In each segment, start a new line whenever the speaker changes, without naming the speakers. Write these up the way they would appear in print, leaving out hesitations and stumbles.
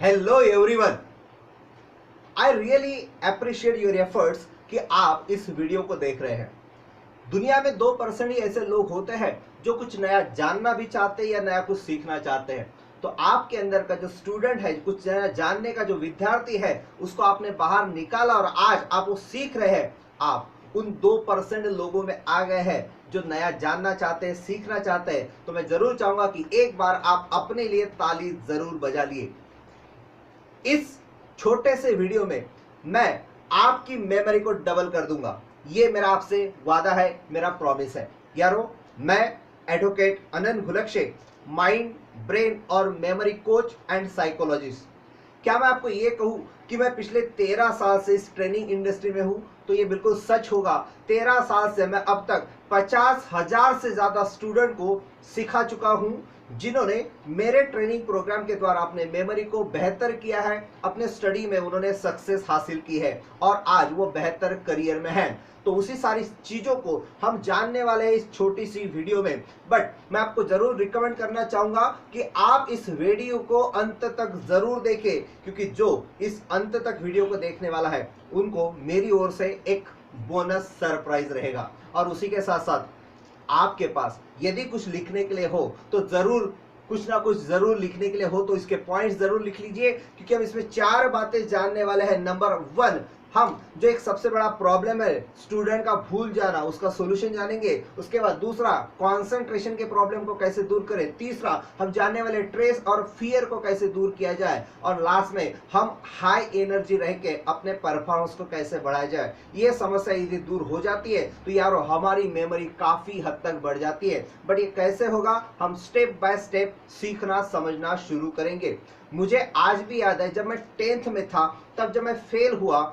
Hello everyone, I really appreciate your efforts कि आप इस वीडियो को देख रहे हैं। दुनिया में 2% ही ऐसे लोग होते हैं जो कुछ नया जानना भी चाहते हैं या नया कुछ सीखना चाहते हैं। तो आपके अंदर का जो स्टूडेंट है, कुछ नया जानने का जो विद्यार्थी है, उसको आपने बाहर निकाला और आज आप वो सीख रहे हैं। आप उन 2% लोगों में आ गए हैं जो नया जानना चाहते हैं, सीखना चाहते हैं। तो मैं जरूर चाहूंगा कि एक बार आप अपने लिए ताली जरूर बजा लिए। इस छोटे से वीडियो में मैं आपकी मेमोरी को डबल कर दूंगा। ये मेरा आपसे वादा है, मेरा प्रॉमिस है। यारो, मैं एडवोकेट अनंत घुलक्षे, माइंड, ब्रेन और मेमोरी कोच एंड साइकोलॉजिस्ट। क्या मैं आपको ये कहूं कि मैं पिछले 13 साल से इस ट्रेनिंग इंडस्ट्री में हूं? तो ये बिल्कुल सच होगा। 13 साल से मैं अब तक 50,000 से ज्यादा स्टूडेंट को सिखा चुका हूं, जिन्होंने मेरे ट्रेनिंग प्रोग्राम के द्वारा अपने मेमोरी को बेहतर किया है, अपने स्टडी में उन्होंने सक्सेस हासिल की है और आज वो बेहतर करियर में हैं। तो उसी सारी चीजों को हम जानने वाले हैं इस छोटी सी वीडियो में। बट मैं आपको जरूर रिकमेंड करना चाहूंगा कि आप इस वीडियो को अंत तक जरूर देखें, क्योंकि जो इस अंत तक वीडियो को देखने वाला है उनको मेरी ओर से एक बोनस सरप्राइज रहेगा। और उसी के साथ साथ आपके पास यदि कुछ लिखने के लिए हो तो जरूर, कुछ ना कुछ जरूर लिखने के लिए हो तो इसके पॉइंट्स जरूर लिख लीजिए, क्योंकि हम इसमें 4 बातें जानने वाले हैं। नंबर 1, हम जो एक सबसे बड़ा प्रॉब्लम है स्टूडेंट का भूल जाना, उसका सॉल्यूशन जानेंगे। उसके बाद दूसरा, कंसंट्रेशन के प्रॉब्लम को कैसे दूर करें। तीसरा, हम जानने वाले ट्रेस और फियर को कैसे दूर किया जाए। और लास्ट में हम हाई एनर्जी रह के अपने परफॉर्मेंस को कैसे बढ़ाया जाए। ये समस्या यदि दूर हो जाती है तो यारो हमारी मेमोरी काफी हद तक बढ़ जाती है। बट ये कैसे होगा, हम स्टेप बाय स्टेप सीखना समझना शुरू करेंगे। मुझे आज भी याद है, जब मैं 10th में था, तब जब मैं फेल हुआ,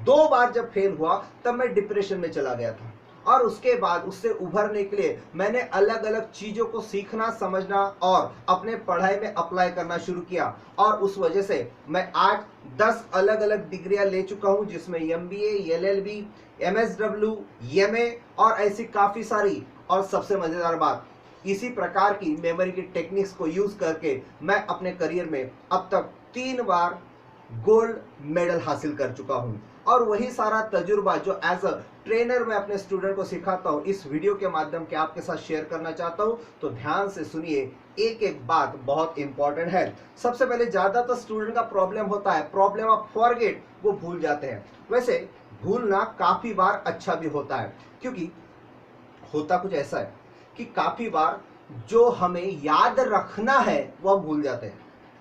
2 बार जब फेल हुआ, तब मैं डिप्रेशन में चला गया था। और उसके बाद उससे उभरने के लिए मैंने अलग अलग चीजों को सीखना, समझना और अपने पढ़ाई में अप्लाई करना शुरू किया। और उस वजह से मैं आज 10 अलग अलग डिग्रियां ले चुका हूं, जिसमें MBA, LLB, MSW, MA और ऐसी काफी सारी। और सबसे मजेदार बात, इसी प्रकार की मेमोरी की टेक्निक्स को यूज करके मैं अपने करियर में अब तक 3 बार गोल्ड मेडल हासिल कर चुका हूं। और वही सारा तजुर्बा जो एज अ ट्रेनर मैं अपने स्टूडेंट को सिखाता हूं, इस वीडियो के माध्यम के आपके साथ शेयर करना चाहता हूं। तो ध्यान से सुनिए, एक एक बात बहुत इंपॉर्टेंट है। सबसे पहले, ज्यादातर स्टूडेंट का प्रॉब्लम होता है प्रॉब्लम ऑफ फॉरगेट, वो भूल जाते हैं। वैसे भूलना काफी बार अच्छा भी होता है, क्योंकि होता कुछ ऐसा है कि काफी बार जो हमें याद रखना है वो हम भूल जाते हैं,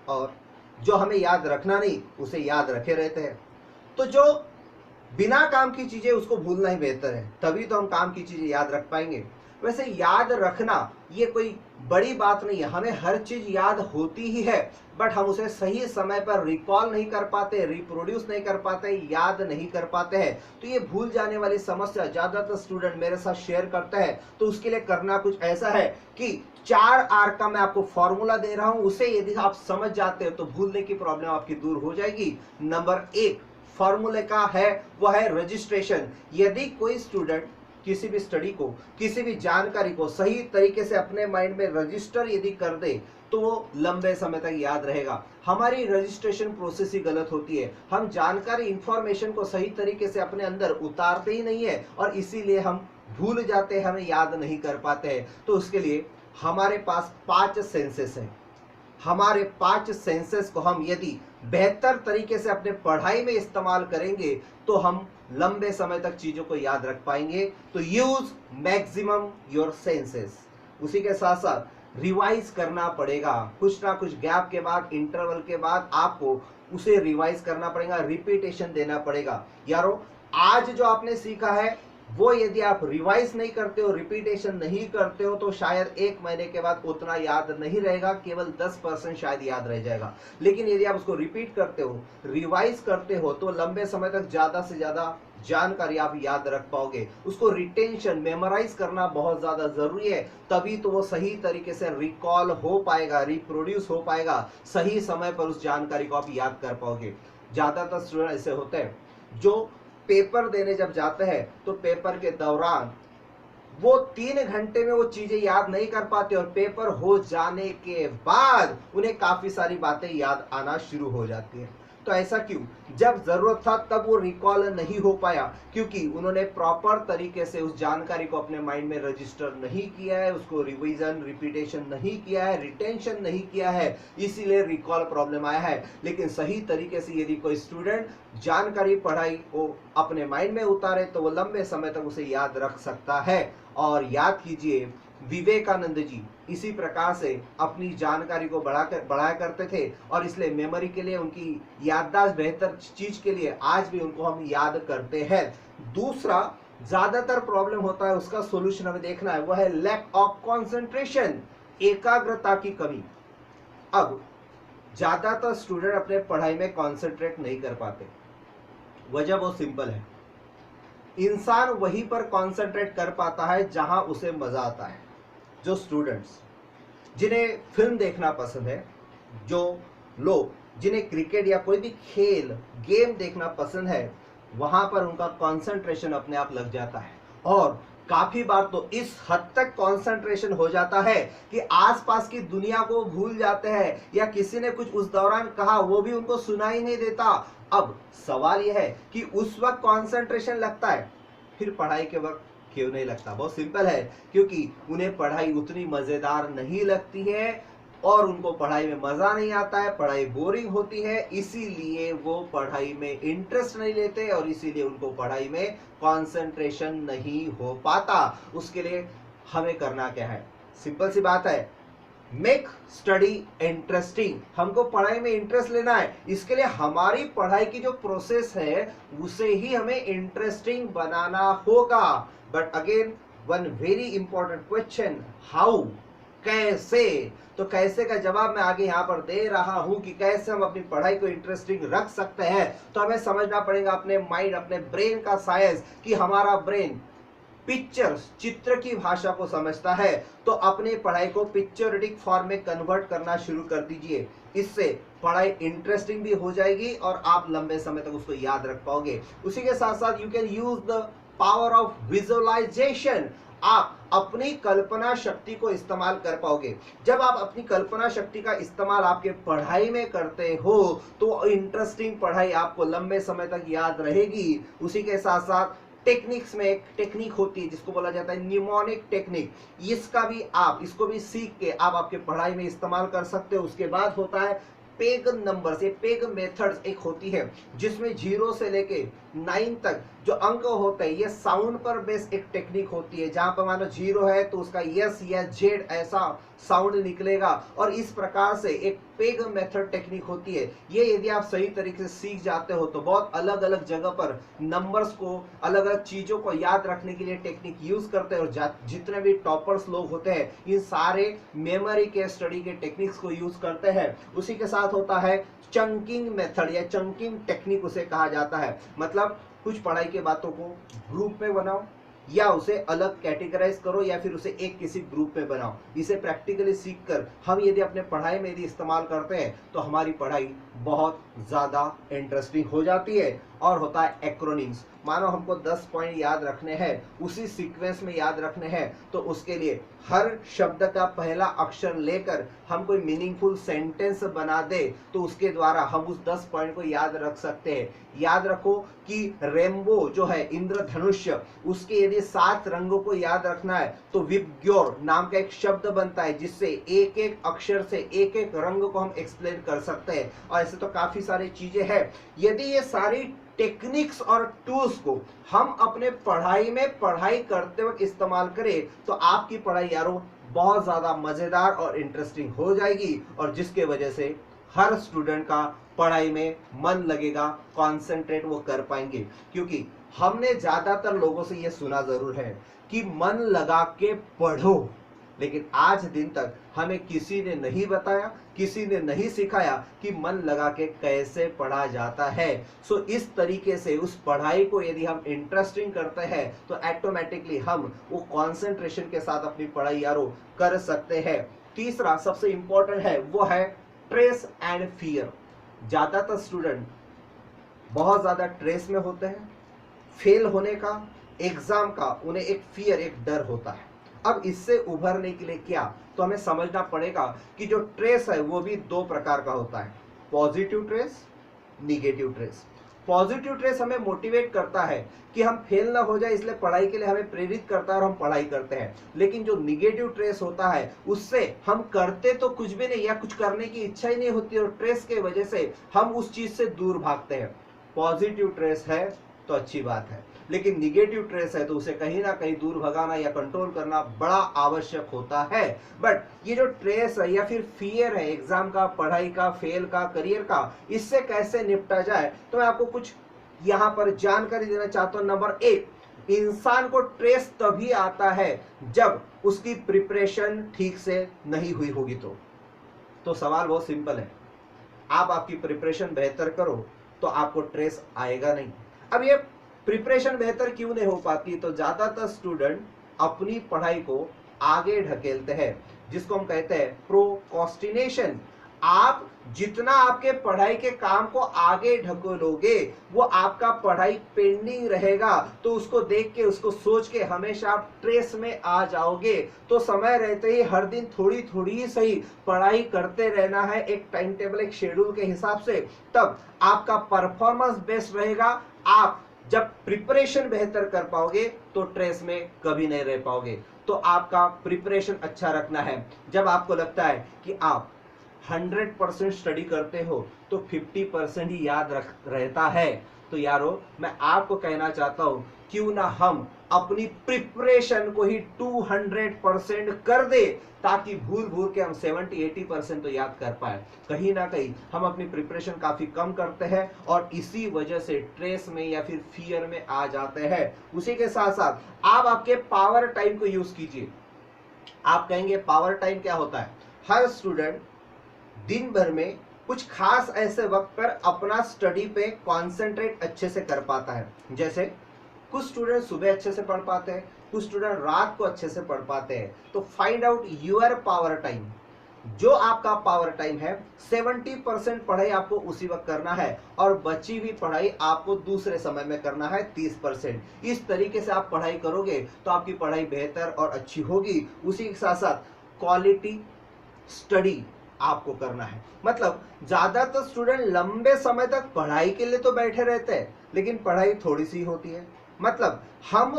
और जो हमें याद रखना नहीं उसे याद रखे रहते हैं। तो जो बिना काम की चीजें, उसको भूलना ही बेहतर है, तभी तो हम काम की चीजें याद रख पाएंगे। वैसे याद रखना ये कोई बड़ी बात नहीं है, हमें हर चीज याद होती ही है, बट हम उसे सही समय पर रिकॉल नहीं कर पाते, रिप्रोड्यूस नहीं कर पाते, याद नहीं कर पाते हैं। तो ये भूल जाने वाली समस्या ज्यादातर स्टूडेंट मेरे साथ शेयर करते हैं। तो उसके लिए करना कुछ ऐसा है कि 4R का मैं आपको फॉर्मूला दे रहा हूं, उसे यदि आप समझ जाते हो तो भूलने की प्रॉब्लम आपकी दूर हो जाएगी। नंबर 1 फॉर्मूले का है, वह है रजिस्ट्रेशन। यदि कोई स्टूडेंट किसी भी स्टडी को, किसी भी जानकारी को सही तरीके से अपने माइंड में रजिस्टर यदि कर दे तो वो लंबे समय तक याद रहेगा। हमारी रजिस्ट्रेशन प्रोसेस ही गलत होती है, हम जानकारी, इंफॉर्मेशन को सही तरीके से अपने अंदर उतारते ही नहीं है और इसीलिए हम भूल जाते हैं, हमें याद नहीं कर पाते हैं। तो उसके लिए हमारे पास 5 सेंसेस हैं। हमारे 5 सेंसेस को हम यदि बेहतर तरीके से अपने पढ़ाई में इस्तेमाल करेंगे तो हम लंबे समय तक चीजों को याद रख पाएंगे। तो यूज मैक्सिमम योर सेंसेस। उसी के साथ साथ रिवाइज करना पड़ेगा, कुछ ना कुछ गैप के बाद, इंटरवल के बाद आपको उसे रिवाइज करना पड़ेगा, रिपीटेशन देना पड़ेगा। यारो, आज जो आपने सीखा है वो यदि आप रिवाइज नहीं करते हो, रिपीटेशन नहीं करते हो, तो शायद 1 महीने के बाद उतना याद नहीं रहेगा, केवल 10% शायद याद रह जाएगा। लेकिन यदि आप उसको रिपीट करते हो, रिवाइज करते हो, तो लंबे समय तक ज्यादा से ज्यादा जानकारी आप याद रख पाओगे। उसको रिटेंशन, मेमोराइज करना बहुत ज्यादा जरूरी है, तभी तो वो सही तरीके से रिकॉल हो पाएगा, रिप्रोड्यूस हो पाएगा, सही समय पर उस जानकारी को आप याद कर पाओगे। ज्यादातर स्टूडेंट ऐसे होते हैं जो पेपर देने जब जाते हैं तो पेपर के दौरान वो 3 घंटे में वो चीजें याद नहीं कर पाते और पेपर हो जाने के बाद उन्हें काफी सारी बातें याद आना शुरू हो जाती हैं। तो ऐसा क्यों? जब जरूरत था तब वो रिकॉल नहीं हो पाया, क्योंकि उन्होंने प्रॉपर तरीके से उस जानकारी को अपने माइंड में रजिस्टर नहीं किया है, उसको रिवीजन रिपीटेशन नहीं किया है, रिटेंशन नहीं किया है, इसीलिए रिकॉल प्रॉब्लम आया है। लेकिन सही तरीके से यदि कोई स्टूडेंट जानकारी पढ़ाई को अपने माइंड में उतारे तो वो लंबे समय तक उसे याद रख सकता है। और याद कीजिए, विवेकानंद जी इसी प्रकार से अपनी जानकारी को बढ़ाया करते थे और इसलिए मेमोरी के लिए, उनकी याददाश्त बेहतर चीज के लिए आज भी उनको हम याद करते हैं। दूसरा ज्यादातर प्रॉब्लम होता है, उसका सॉल्यूशन हमें देखना है, वह है लैक ऑफ कंसंट्रेशन, एकाग्रता की कमी। अब ज्यादातर स्टूडेंट अपने पढ़ाई में कंसंट्रेट नहीं कर पाते। वजह बहुत सिंपल है, इंसान वहीं पर कंसंट्रेट कर पाता है जहां उसे मजा आता है। जो स्टूडेंट्स जिन्हें फिल्म देखना पसंद है, जो लोग जिन्हें क्रिकेट या कोई भी खेल गेम देखना पसंद है, वहां पर उनका कंसंट्रेशन अपने आप लग जाता है। और काफी बार तो इस हद तक कंसंट्रेशन हो जाता है कि आसपास की दुनिया को भूल जाते हैं, या किसी ने कुछ उस दौरान कहा वो भी उनको सुनाई नहीं देता। अब सवाल यह है कि उस वक्त कंसंट्रेशन लगता है, फिर पढ़ाई के वक्त क्यों नहीं लगता? बहुत सिंपल है, क्योंकि उन्हें पढ़ाई उतनी मजेदार नहीं लगती है और उनको पढ़ाई में मजा नहीं आता है, पढ़ाई बोरिंग होती है, इसीलिए वो पढ़ाई में इंटरेस्ट नहीं लेते और इसीलिए उनको पढ़ाई में कंसंट्रेशन नहीं हो पाता। उसके लिए हमें करना क्या है? सिंपल सी बात है, मेक स्टडी इंटरेस्टिंग। हमको पढ़ाई में इंटरेस्ट लेना है, इसके लिए हमारी पढ़ाई की जो प्रोसेस है उसे ही हमें इंटरेस्टिंग बनाना होगा। But again one very important question, how, कैसे? तो कैसे का जवाब मैं आगे यहाँ पर दे रहा हूं कि कैसे हम अपनी पढ़ाई को इंटरेस्टिंग रख सकते हैं। तो हमें समझना पड़ेगा अपने माइंड, अपने ब्रेन का साइंस, कि हमारा ब्रेन पिक्चर्स, चित्र की भाषा को समझता है। तो अपनी पढ़ाई को पिक्चरिटिक फॉर्म में कन्वर्ट करना शुरू कर दीजिए, इससे पढ़ाई इंटरेस्टिंग भी हो जाएगी और आप लंबे समय तक उसको याद रख पाओगे। उसी के साथ साथ you can use the power of visualisation. आप अपनी कल्पना शक्ति को इस्तेमाल कर पाओगे। जब आप अपनी कल्पना शक्ति का इस्तेमाल आपके पढ़ाई में करते हो तो इंटरेस्टिंग पढ़ाई आपको लंबे समय तक याद रहेगी। उसी के साथ साथ टेक्निक्स में एक टेक्निक होती है जिसको बोला जाता है निमोनिक टेक्निक, इसको भी सीख के आप आपके पढ़ाई में इस्तेमाल कर सकते हो। उसके बाद होता है पेग नंबर्स, ये पेग मेथड्स एक होती है जिसमें 0 से लेके 9 तक जो अंक होते हैं, ये साउंड पर बेस्ड एक टेक्निक होती है, जहां पर मानो 0 है तो उसका यस या जेड ऐसा साउंड निकलेगा, और इस प्रकार से एक पेग मेथड टेक्निक होती है। ये यदि आप सही तरीके से सीख जाते हो तो बहुत अलग अलग जगह पर नंबर्स को, अलग अलग चीजों को याद रखने के लिए टेक्निक यूज करते हैं। और जितने भी टॉपर्स लोग होते हैं इन सारे मेमोरी के स्टडी के टेक्निक्स को यूज करते हैं। उसी के साथ होता है चंकिंग मेथड या चंकिंग टेक्निक उसे कहा जाता है। मतलब कुछ पढ़ाई के बातों को ग्रुप में बनाओ या उसे अलग कैटेगराइज करो या फिर उसे एक किसी ग्रुप में बनाओ। इसे प्रैक्टिकली सीखकर हम यदि अपने पढ़ाई में यदि इस्तेमाल करते हैं तो हमारी पढ़ाई बहुत ज़्यादा इंटरेस्टिंग हो जाती है। और होता है एक्रोनिम्स। मानो हमको 10 पॉइंट याद रखने हैं, उसी सीक्वेंस में याद रखने हैं, तो उसके लिए हर शब्द का पहला अक्षर लेकर हम कोई मीनिंगफुल सेंटेंस बना दे तो उसके द्वारा हम उस 10 पॉइंट को याद रख सकते हैं। याद रखो कि रेनबो जो है, इंद्रधनुष्य, उसके यदि 7 रंगों को याद रखना है तो विबग्योर नाम का एक शब्द बनता है जिससे एक एक अक्षर से एक एक रंग को हम एक्सप्लेन कर सकते हैं। और ऐसे तो काफी सारी चीजें हैं। यदि ये सारी टेक्निक्स और टूल्स को हम अपने पढ़ाई में पढ़ाई करते वक्त इस्तेमाल करें तो आपकी पढ़ाई यारों बहुत ज्यादा मजेदार और इंटरेस्टिंग हो जाएगी, और जिसके वजह से हर स्टूडेंट का पढ़ाई में मन लगेगा, कंसंट्रेट वो कर पाएंगे। क्योंकि हमने ज्यादातर लोगों से ये सुना जरूर है कि मन लगा के पढ़ो, लेकिन आज दिन तक हमें किसी ने नहीं बताया, किसी ने नहीं सिखाया कि मन लगा के कैसे पढ़ा जाता है। सो इस तरीके से उस पढ़ाई को यदि हम इंटरेस्टिंग करते हैं तो ऑटोमेटिकली हम वो कंसंट्रेशन के साथ अपनी पढ़ाई यारों कर सकते हैं। तीसरा सबसे इंपॉर्टेंट है वो है ट्रेस एंड फियर। ज्यादातर स्टूडेंट बहुत ज्यादा ट्रेस में होते हैं, फेल होने का एग्जाम का उन्हें एक फियर, एक डर होता है। अब इससे उभरने के लिए क्या, तो हमें समझना पड़ेगा कि जो ट्रेस है वो भी दो प्रकार का होता है, positive trace, negative trace. Positive trace हमें मोटिवेट करता है कि हम फेल ना हो जाए, इसलिए पढ़ाई के लिए हमें प्रेरित करता है और हम पढ़ाई करते हैं। लेकिन जो निगेटिव ट्रेस होता है उससे हम करते तो कुछ भी नहीं या कुछ करने की इच्छा ही नहीं होती, और ट्रेस के वजह से हम उस चीज से दूर भागते हैं। पॉजिटिव ट्रेस है तो अच्छी बात है, लेकिन निगेटिव ट्रेस है तो उसे कहीं ना कहीं दूर भगाना या कंट्रोल करना बड़ा आवश्यक होता है। बट ये जो ट्रेस है या फिर फियर है एग्जाम का, पढ़ाई का, फेल का, करियर का, इससे कैसे निपटा जाए, तो मैं आपको कुछ यहां पर जानकारी देना चाहता हूं। नंबर 1, इंसान को ट्रेस तभी आता है जब उसकी प्रिपरेशन ठीक से नहीं हुई होगी। तो सवाल बहुत सिंपल है, आप आपकी प्रिपरेशन बेहतर करो तो आपको ट्रेस आएगा नहीं। अब ये प्रिपरेशन बेहतर क्यों नहीं हो पाती, तो ज्यादातर स्टूडेंट अपनी पढ़ाई को आगे ढकेलते हैं, जिसको हम कहते हैं प्रोक्रास्टिनेशन। आप जितना आपके पढ़ाई के काम को आगे ढकेलोगे वो आपका पढ़ाई पेंडिंग रहेगा, तो उसको देख के, उसको सोच के हमेशा आप ट्रेस में आ जाओगे। तो समय रहते ही हर दिन थोड़ी थोड़ी ही सही पढ़ाई करते रहना है, एक टाइम टेबल, एक शेड्यूल के हिसाब से, तब आपका परफॉर्मेंस बेस्ट रहेगा। आप जब प्रिपरेशन बेहतर कर पाओगे तो ट्रेस में कभी नहीं रह पाओगे। तो आपका प्रिपरेशन अच्छा रखना है। जब आपको लगता है कि आप 100% स्टडी करते हो तो 50% ही याद रहता है, तो यारो मैं आपको कहना चाहता हूं, क्यों ना हम अपनी प्रिपरेशन को ही 200% कर दे, ताकि भूल भूल के हम 70-80% तो याद कर पाए। कहीं ना कहीं हम अपनी प्रिपरेशन काफी कम करते हैं और इसी वजह से ट्रेस में या फिर फियर में आ जाते हैं। उसी के साथ साथ आप आपके पावर टाइम को यूज कीजिए। आप कहेंगे पावर टाइम क्या होता है? हर स्टूडेंट दिन भर में कुछ खास ऐसे वक्त पर अपना स्टडी पे कंसंट्रेट अच्छे से कर पाता है। जैसे कुछ स्टूडेंट सुबह अच्छे से पढ़ पाते हैं, कुछ स्टूडेंट रात को अच्छे से पढ़ पाते हैं। तो find out your power time. जो आपका पावर टाइम है, 70% पढ़ाई आपको उसी वक्त करना है और बची हुई पढ़ाई आपको दूसरे समय में करना है 30%। इस तरीके से आप पढ़ाई करोगे तो आपकी पढ़ाई बेहतर और अच्छी होगी। उसी के साथ साथ क्वालिटी स्टडी आपको करना है। मतलब ज्यादातर स्टूडेंट लंबे समय तक पढ़ाई के लिए तो बैठे रहते हैं, लेकिन पढ़ाई थोड़ी सी होती है। मतलब हम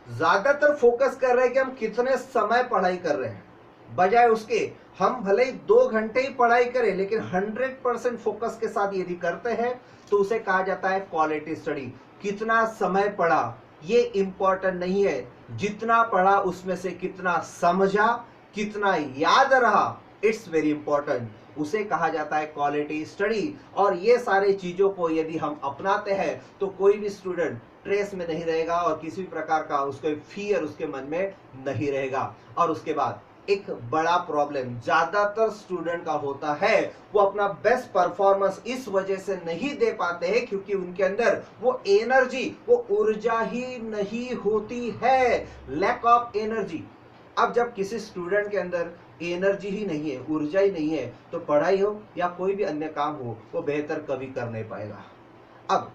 ज्यादातर फोकस कर रहे हैं कि हम कितने समय पढ़ाई कर रहे हैं, बजाय उसके हम भले ही 2 घंटे ही पढ़ाई करें, लेकिन 100% फोकस के साथ यदि करते हैं तो उसे कहा जाता है क्वालिटी स्टडी। कितना समय पढ़ा ये इंपॉर्टेंट नहीं है, जितना पढ़ा उसमें से कितना समझा, कितना याद रहा, इट्स वेरी इंपॉर्टेंट। उसे कहा जाता है क्वालिटी स्टडी। और ये सारी चीजों को यदि हम अपनाते हैं तो कोई भी स्टूडेंट ट्रेस में नहीं रहेगा और किसी भी प्रकार का उसको फियर उसके मन में नहीं रहेगा। और उसके बाद एक बड़ा प्रॉब्लम ज्यादातर स्टूडेंट का होता है, वो अपना बेस्ट परफॉर्मेंस इस वजह से नहीं दे पाते हैं क्योंकि उनके अंदर वो एनर्जी, वो ऊर्जा ही नहीं होती है, लैक ऑफ एनर्जी। अब जब किसी स्टूडेंट के अंदर एनर्जी ही नहीं है, ऊर्जा ही नहीं है, तो पढ़ाई हो या कोई भी अन्य काम हो वो बेहतर कभी कर नहीं पाएगा। अब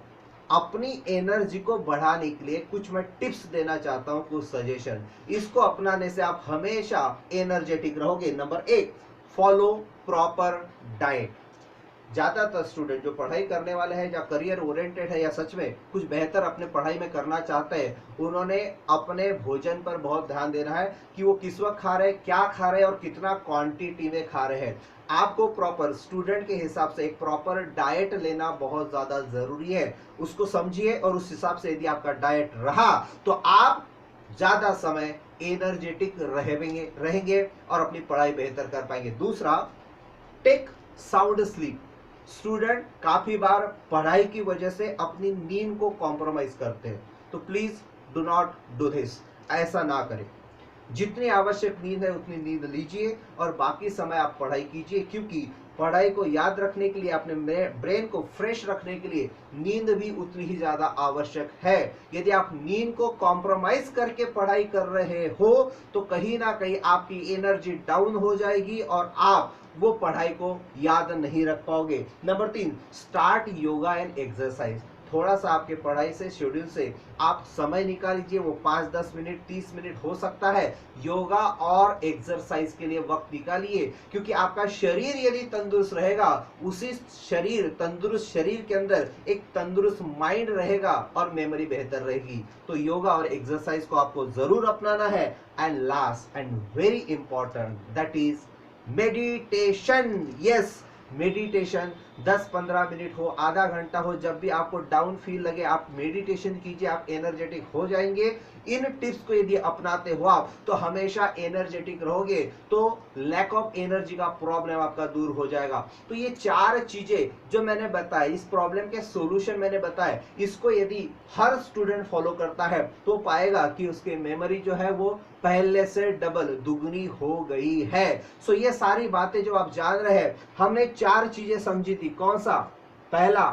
अपनी एनर्जी को बढ़ाने के लिए कुछ मैं टिप्स देना चाहता हूं, कुछ सजेशन। इसको अपनाने से आप हमेशा एनर्जेटिक रहोगे। Number 1, follow proper diet. ज्यादातर स्टूडेंट जो पढ़ाई करने वाले हैं या करियर ओरिएंटेड है या सच में कुछ बेहतर अपने पढ़ाई में करना चाहते हैं, उन्होंने अपने भोजन पर बहुत ध्यान देना है कि वो किस वक्त खा रहे हैं, क्या खा रहे हैं और कितना क्वांटिटी में खा रहे हैं। आपको प्रॉपर स्टूडेंट के हिसाब से एक प्रॉपर डाइट लेना बहुत ज्यादा जरूरी है। उसको समझिए और उस हिसाब से यदि आपका डाइट रहा तो आप ज्यादा समय एनर्जेटिक रहेंगे और अपनी पढ़ाई बेहतर कर पाएंगे। दूसरा, टेक साउंड स्लीप। स्टूडेंट काफी बार पढ़ाई की वजह से अपनी नींद को कॉम्प्रोमाइज करते हैं, तो please do not do this. ऐसा ना करें। जितनी आवश्यक नींद है उतनी नींद लीजिए और बाकी समय आप पढ़ाई कीजिए, क्योंकि पढ़ाई को याद रखने के लिए, अपने ब्रेन को फ्रेश रखने के लिए नींद भी उतनी ही ज्यादा आवश्यक है। यदि आप नींद को कॉम्प्रोमाइज करके पढ़ाई कर रहे हो तो कहीं ना कहीं आपकी एनर्जी डाउन हो जाएगी और आप वो पढ़ाई को याद नहीं रख पाओगे। Number 3, start yoga and exercise. थोड़ा सा आपके पढ़ाई से, शेड्यूल से आप समय निकाल लीजिए, वो 5-10 मिनट 30 मिनट हो सकता है, योगा और एक्सरसाइज के लिए वक्त निकालिए। क्योंकि आपका शरीर यदि तंदुरुस्त रहेगा, उसी तंदुरुस्त शरीर के अंदर एक तंदुरुस्त माइंड रहेगा और मेमोरी बेहतर रहेगी। तो योगा और एक्सरसाइज को आपको जरूर अपनाना है। And last and very important, that is meditation. Yes, meditation 10-15 minute हो, आधा घंटा हो, जब भी आपको डाउन फील लगे आप मेडिटेशन कीजिए, आप एनर्जेटिक हो जाएंगे। इन टिप्स को यदि अपनाते हो आप तो हमेशा एनर्जेटिक रहोगे, तो लैक ऑफ एनर्जी का प्रॉब्लम आपका दूर हो जाएगा। तो ये 4 चीजें जो मैंने बताई, इस प्रॉब्लम के सॉल्यूशन मैंने बताए, इसको यदि हर स्टूडेंट फॉलो करता है तो पाएगा कि उसकी मेमोरी जो है वो पहले से डबल दुगनी हो गई है। सो ये सारी बातें जो आप जान रहे हैं, हमने 4 चीजें समझी थी। कौन सा? पहला,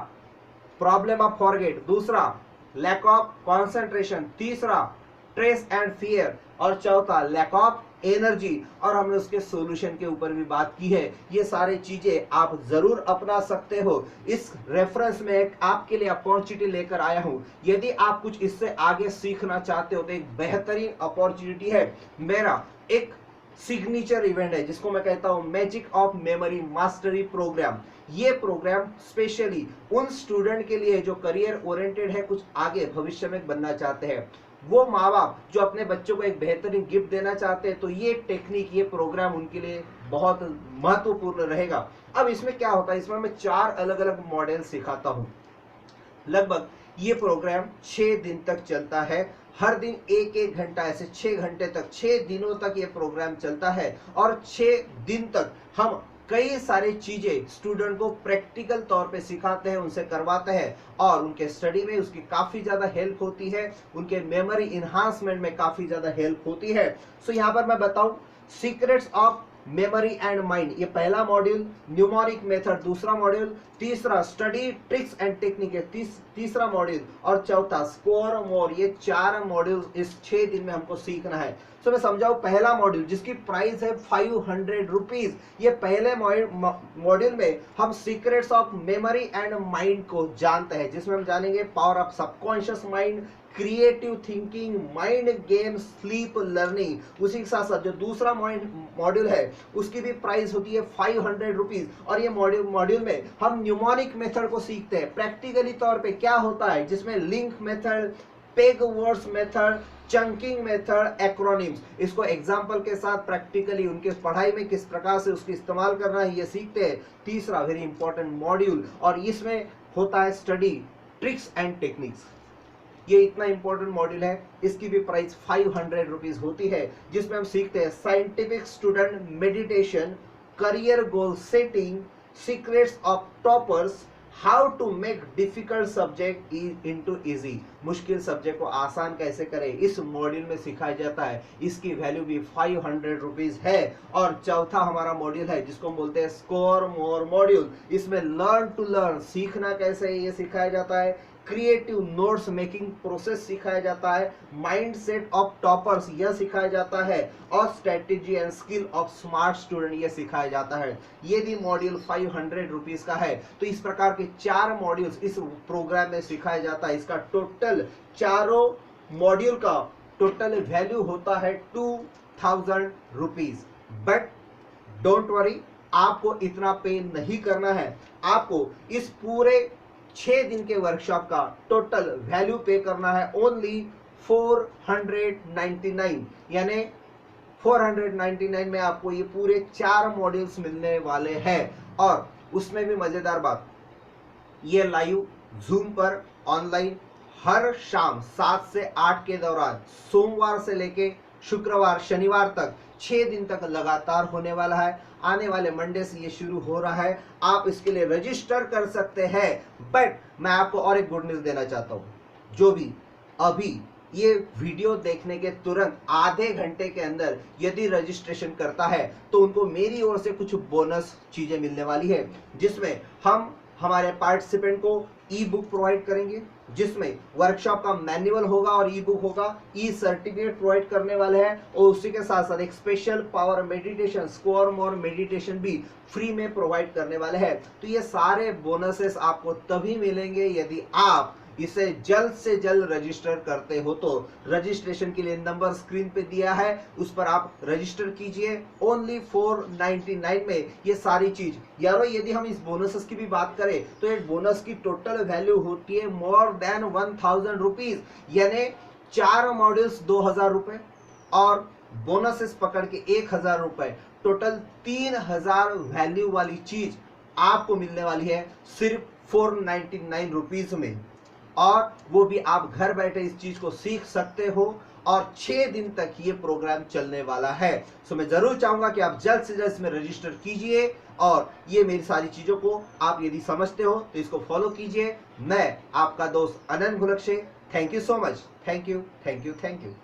प्रॉब्लम ऑफ फॉरगेट, दूसरा लैक ऑफ कंसंट्रेशन, तीसरा स्ट्रेस एंड फियर, और चौथा लैक ऑफ एनर्जी। और हमने उसके सॉल्यूशन के ऊपर भी बात की है। ये सारी चीजें आप जरूर अपना सकते हो। इस रेफरेंस में एक आपके लिए अपॉर्चुनिटी लेकर आया हूं। यदि आप कुछ इससे आगे सीखना चाहते हो तो एक बेहतरीन अपॉर्चुनिटी है। मेरा एक सिग्नेचर इवेंट है जिसको मैं कहता हूं magic of memory mastery programme. ये प्रोग्राम स्पेशली उन स्टूडेंट के लिए जो करियर ओरिएंटेड है, कुछ आगे भविष्य में बनना चाहते हैं, वो माँ बाप जो अपने बच्चों को एक बेहतरीन गिफ्ट देना चाहते हैं, तो ये टेक्निक, ये प्रोग्राम उनके लिए बहुत महत्वपूर्ण रहेगा। अब इसमें क्या होता है, इसमें मैं 4 अलग अलग मॉडल सिखाता हूँ। लगभग ये प्रोग्राम 6 दिन तक चलता है। हर दिन 1-1 घंटा, ऐसे 6 घंटे तक, 6 दिनों तक ये प्रोग्राम चलता है। और 6 दिन तक हम कई सारी चीजें स्टूडेंट को प्रैक्टिकल तौर पे सिखाते हैं, उनसे करवाते हैं, और उनके स्टडी में उसकी काफी ज्यादा हेल्प होती है, उनके मेमोरी इन्हांसमेंट में काफी ज्यादा हेल्प होती है। सो यहाँ पर मैं बताऊं secrets of memory and mind, ये पहला मॉड्यूल, न्यूमेरिक मेथड दूसरा मॉड्यूल, तीसरा स्टडी ट्रिक्स एंड टेक्निक है तीसरा मॉड्यूल, और चौथा स्कोर मोर। ये 4 मॉड्यूल इस 6 दिन में हमको सीखना है। तो मैं समझाऊं, पहला मॉड्यूल जिसकी प्राइस है 500 रुपीज, ये पहले मॉड्यूल में हम secrets of memory and mind को जानते हैं, जिसमें हम जानेंगे power of subconscious mind, creative thinking, mind game, sleep learning. उसी के साथ साथ जो दूसरा मॉड्यूल है उसकी भी प्राइस होती है 500 रुपीज। और ये मॉड्यूल में हम न्यूमेरिक मेथड को सीखते हैं प्रैक्टिकली तौर पे क्या होता है, जिसमें link method, peg words method, chunking method, acronyms, इसको एग्जाम्पल के साथ प्रैक्टिकली उनके पढ़ाई में किस प्रकार से उसको इस्तेमाल करना है ये सीखते हैं। तीसरा वेरी इंपॉर्टेंट मॉड्यूल, और इसमें होता है स्टडी ट्रिक्स एंड टेक्निक्स। ये इतना इंपॉर्टेंट मॉड्यूल है, इसकी भी प्राइस 500 रुपीज होती है, जिसमें हम सीखते हैं scientific student meditation, career goal setting, secrets of toppers, how to make difficult subject into easy, मुश्किल सब्जेक्ट को आसान कैसे करें, इस मॉड्यूल में सिखाया जाता है। इसकी वैल्यू भी 500 रुपीज है। और चौथा हमारा मॉड्यूल है जिसको हम बोलते हैं स्कोर मोर मॉड्यूल। इसमें लर्न टू लर्न, सीखना कैसे ये सिखाया जाता है, क्रिएटिव नोट्स मेकिंग प्रोसेस सिखाया जाता है, माइंडसेट ऑफ टॉपर्स यह सिखाया जाता है, और strategy and skill of smart student ये सिखाया जाता है। ये भी मॉड्यूल 500 रुपीज का है। तो इस प्रकार के 4 मॉड्यूल्स इस प्रोग्राम में सिखाया जाता है। इसका टोटल चारों मॉड्यूल का टोटल वैल्यू होता है 2000 रुपीज। बट डोंट वरी, आपको इतना पे नहीं करना है। आपको इस पूरे 6 दिन के वर्कशॉप का टोटल वैल्यू पे करना है ओनली 499, यानी 499 में आपको ये पूरे 4 मॉड्यूल्स मिलने वाले हैं। और उसमें भी मजेदार बात, ये लाइव जूम पर ऑनलाइन हर शाम 7 से 8 के दौरान, सोमवार से लेके शुक्रवार शनिवार तक 6 दिन तक लगातार होने वाला है। आने वाले मंडे से ये शुरू हो रहा है। आप इसके लिए रजिस्टर कर सकते हैं। बट मैं आपको और एक गुड न्यूज देना चाहता हूं, जो भी अभी ये वीडियो देखने के तुरंत आधे घंटे के अंदर यदि रजिस्ट्रेशन करता है तो उनको मेरी ओर से कुछ बोनस चीजें मिलने वाली है, जिसमें हम हमारे पार्टिसिपेंट को ई बुक प्रोवाइड करेंगे, जिसमें वर्कशॉप का मैनुअल होगा और ई बुक होगा, ई सर्टिफिकेट प्रोवाइड करने वाले हैं, और उसी के साथ साथ एक special power meditation, score more meditation भी फ्री में प्रोवाइड करने वाले हैं। तो ये सारे बोनसेस आपको तभी मिलेंगे यदि आप इसे जल्द से जल्द रजिस्टर करते हो तो रजिस्ट्रेशन के लिए नंबर स्क्रीन पे दिया है, उस पर आप रजिस्टर कीजिए। ओनली 499 में ये सारी चीज। यारो यदि हम इस बोनसेस की भी बात करें तो एक बोनस की टोटल वैल्यू होती है मोर देन 1000 रुपीज, यानी 4 मॉड्यूल्स 2000 रुपए और बोनसेस पकड़ के 1000 रुपए, टोटल 3000 वैल्यू वाली चीज आपको मिलने वाली है सिर्फ 499 रुपीज में। और वो भी आप घर बैठे इस चीज को सीख सकते हो और 6 दिन तक ये प्रोग्राम चलने वाला है। सो मैं जरूर चाहूंगा कि आप जल्द से जल्द इसमें रजिस्टर कीजिए और ये मेरी सारी चीजों को आप यदि समझते हो तो इसको फॉलो कीजिए। मैं आपका दोस्त Anant Ghulakshe, thank you so much, thank you thank you thank you.